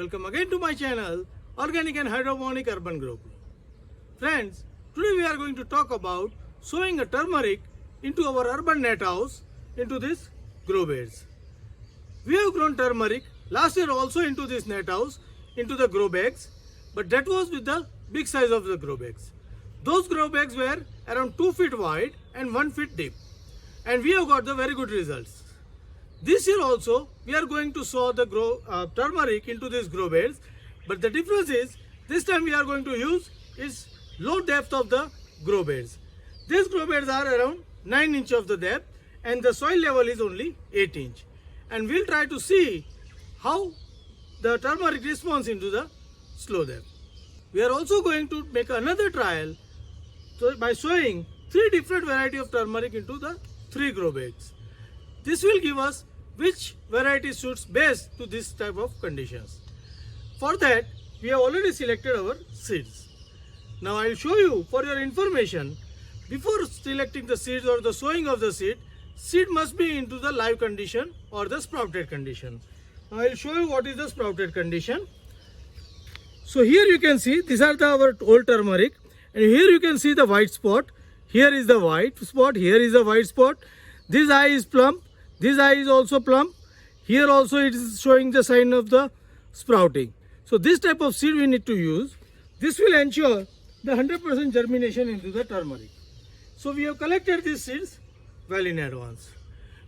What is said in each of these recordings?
welcome again to my channel Organic and Hydroponic Urban Grow. Friends, today we are going to talk about sowing a turmeric into our urban net house into these grow beds. We have grown turmeric last year also into this net house into the grow bags, but that was with the big size of the grow bags. Those grow bags were around 2 feet wide and 1 foot deep, and we have got the very good results. This year also we are going to sow the turmeric into these grow beds, but the difference is this time we are going to use is low depth of the grow beds. These grow beds are around 9 inch of the depth and the soil level is only 8 inch. And we'll try to see how the turmeric responds into the slow depth. We are also going to make another trial by sowing 3 different varieties of turmeric into the 3 grow beds. This will give us which variety suits best to this type of conditions. For that, we have already selected our seeds. Now I will show you for your information, before selecting the seeds or the sowing of the seed must be into the live condition or the sprouted condition. Now I will show you what is the sprouted condition. So here you can see these are our old turmeric, and here you can see the white spot. Here is the white spot, here is the white spot. This eye is plump, this eye is also plump. Here also it is showing the sign of the sprouting. So this type of seed we need to use. This will ensure the 100% germination into the turmeric. So we have collected these seeds well in advance.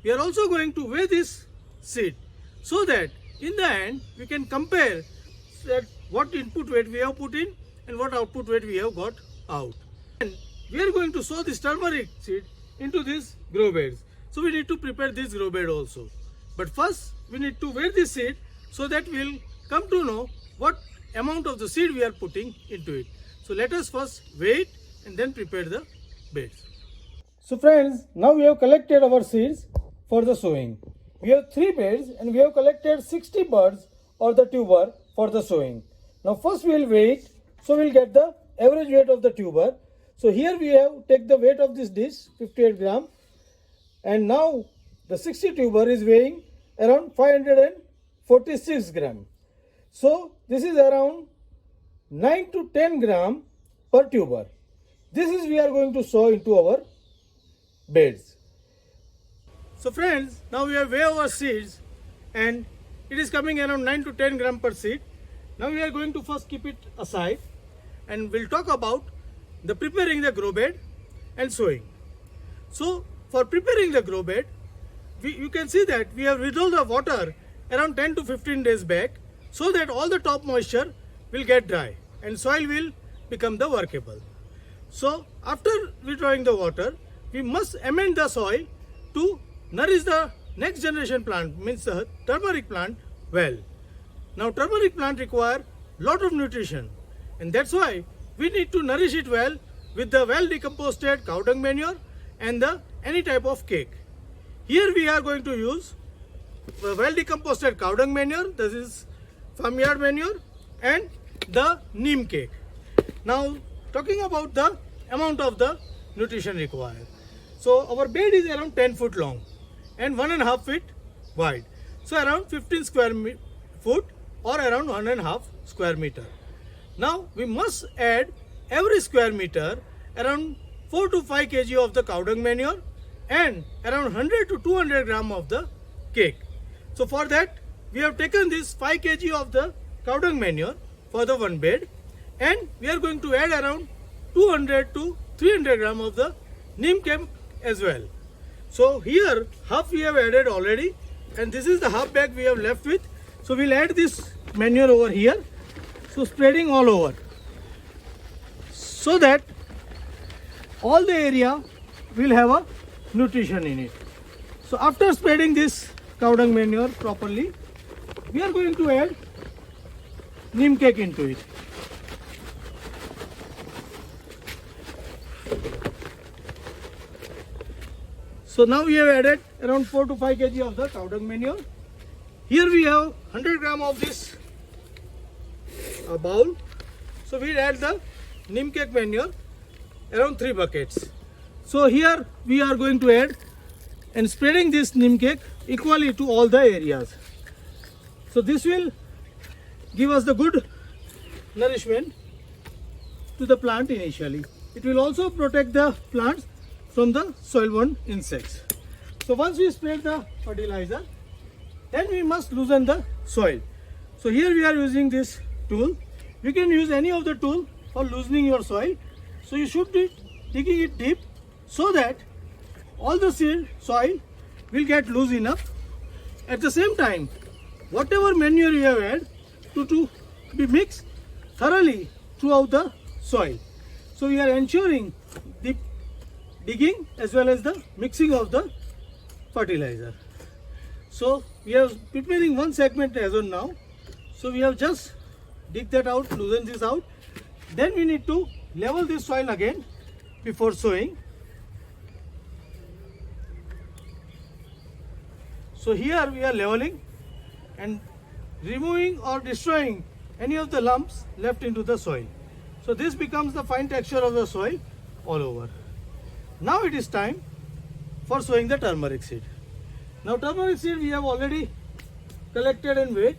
We are also going to weigh this seed so that in the end we can compare that what input weight we have put in and what output weight we have got out. And we are going to sow this turmeric seed into these grow beds. So we need to prepare this grow bed also. But first we need to weigh this seed so that we will come to know what amount of the seed we are putting into it. So let us first weigh it and then prepare the beds. So friends, now we have collected our seeds for the sowing. We have 3 beds and we have collected 60 buds or the tuber for the sowing. Now first we will weigh it, so we will get the average weight of the tuber. So here we have take the weight of this dish, 58 gram, and now the 60 tuber is weighing around 546 gram. So this is around 9 to 10 gram per tuber. This is we are going to sow into our beds. So friends, now we have weighed our seeds and it is coming around 9 to 10 gram per seed. Now we are going to first keep it aside and we'll talk about the preparing the grow bed and sowing. So for preparing the grow bed, you can see that we have withheld the water around 10 to 15 days back so that all the top moisture will get dry and soil will become the workable. So after withdrawing the water, we must amend the soil to nourish the next generation plant, means the turmeric plant, well. Now turmeric plant require lot of nutrition, and that's why we need to nourish it well with the well decomposted cow dung manure and the any type of cake. Here we are going to use well decomposted cow dung manure, this is farmyard manure, and the neem cake. Now talking about the amount of the nutrition required. So our bed is around 10 foot long and 1.5 feet wide. So around 15 square foot or around 1.5 square meter. Now we must add every square meter around 4 to 5 kg of the cow dung manure and around 100 to 200 gram of the cake. So for that we have taken this 5 kg of the cow dung manure for the one bed, and we are going to add around 200 to 300 gram of the neem cake as well. So here half we have added already, and this is the half bag we have left with. So we'll add this manure over here, so spreading all over so that all the area will have a nutrition in it. So after spreading this cow dung manure properly, we are going to add neem cake into it. So now we have added around 4 to 5 kg of the cow dung manure. Here we have 100 gram of this bowl. So we add the neem cake manure around 3 buckets. So here we are going to add and spreading this neem cake equally to all the areas. So this will give us the good nourishment to the plant initially. It will also protect the plants from the soil-borne insects. So once we spread the fertilizer, then we must loosen the soil. So here we are using this tool. You can use any of the tool for loosening your soil. So you should be digging it deep so that all the soil will get loose enough. At the same time, whatever manure you have had to be mixed thoroughly throughout the soil. So we are ensuring the digging as well as the mixing of the fertilizer. So we are preparing one segment as of now. So we have just dig that out, loosen this out. Then we need to level this soil again before sowing. So here we are leveling and removing or destroying any of the lumps left into the soil. So this becomes the fine texture of the soil all over. Now it is time for sowing the turmeric seed. Now turmeric seed we have already collected and weighed.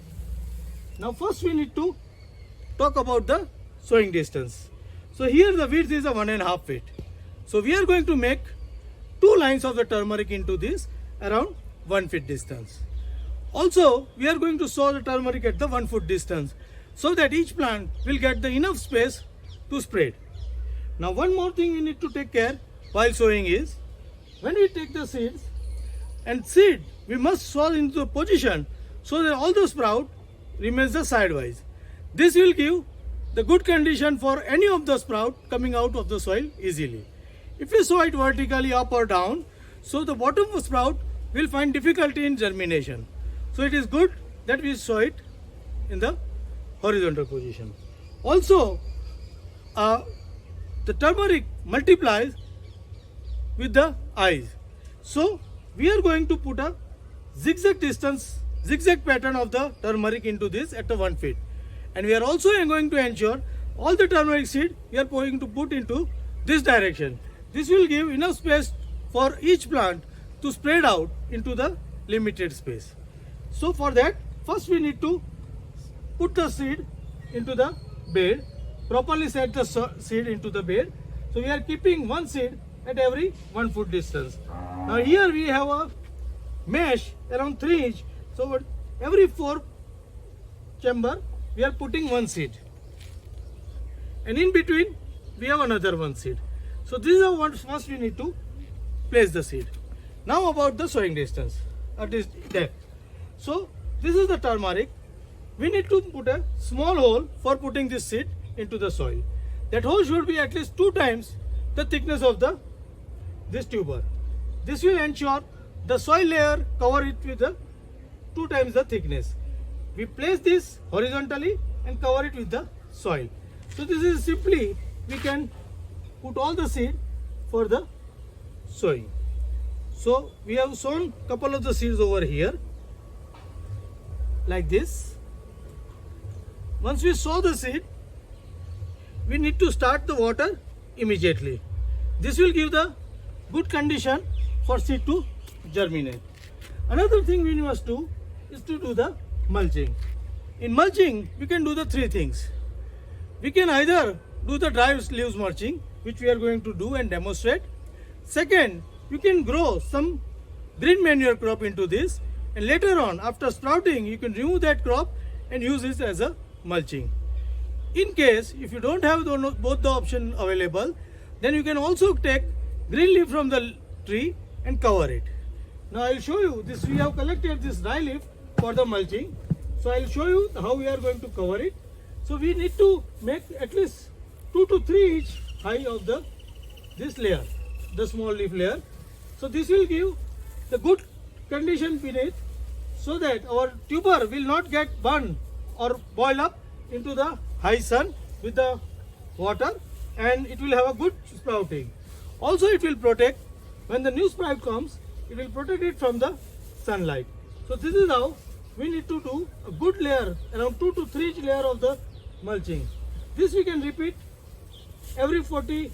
Now first we need to talk about the sowing distance. So here the width is a 1.5 feet. So we are going to make 2 lines of the turmeric into this around 1 feet distance. Also we are going to sow the turmeric at the 1 foot distance so that each plant will get the enough space to spread. Now one more thing we need to take care while sowing is when we take the seeds and seed we must sow into a position so that all the sprout remains the sidewise. This will give the good condition for any of the sprout coming out of the soil easily. If we sow it vertically up or down, so the bottom of sprout will find difficulty in germination. So it is good that we sow it in the horizontal position. Also, the turmeric multiplies with the eyes. So we are going to put a zigzag pattern of the turmeric into this at the 1 feet. And we are also going to ensure all the turmeric seed we are going to put into this direction. This will give enough space for each plant to spread out into the limited space. So for that, first we need to put the seed into the bed, properly set the seed into the bed. So we are keeping one seed at every 1 foot distance. Now here we have a mesh around 3 inch. So every 4 chamber we are putting one seed. And in between we have another one seed. So this is how first we need to place the seed. Now about the sowing distance at this depth. So this is the turmeric. We need to put a small hole for putting this seed into the soil. That hole should be at least 2 times the thickness of this tuber. This will ensure the soil layer cover it with 2 times the thickness. We place this horizontally and cover it with the soil. So this is simply we can put all the seed for the sowing. So we have sown couple of the seeds over here like this. Once we sow the seed, we need to start the water immediately. This will give the good condition for seed to germinate. Another thing we must do is to do the mulching. In mulching, we can do the 3 things. We can either do the dry leaves mulching, which we are going to do and demonstrate. Second, you can grow some green manure crop into this, and later on after sprouting you can remove that crop and use this as a mulching. In case if you don't have both the option available, then you can also take green leaf from the tree and cover it. Now I will show you this. We have collected this dry leaf for the mulching. So I will show you how we are going to cover it. So we need to make at least 2 to 3 inch high of this layer, the small leaf layer. So this will give the good condition beneath so that our tuber will not get burned or boil up into the high sun with the water, and it will have a good sprouting. Also it will protect when the new sprout comes, it will protect it from the sunlight. So this is how we need to do a good layer, around 2 to 3 inch layer of the mulching. This we can repeat every 30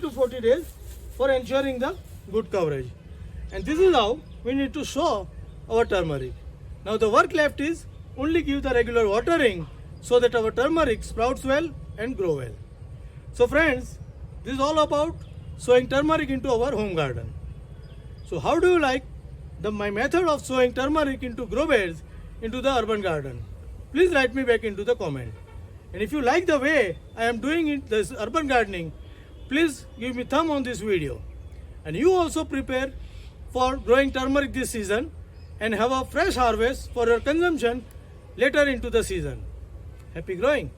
to 40 days for ensuring the good coverage. And this is how we need to sow our turmeric. Now the work left is only give the regular watering so that our turmeric sprouts well and grow well. So friends, this is all about sowing turmeric into our home garden. So how do you like my method of sowing turmeric into grow beds into the urban garden? Please write me back into the comment. And if you like the way I am doing it, this urban gardening, please give me thumb on this video. And you also prepare for growing turmeric this season and have a fresh harvest for your consumption later into the season. Happy growing!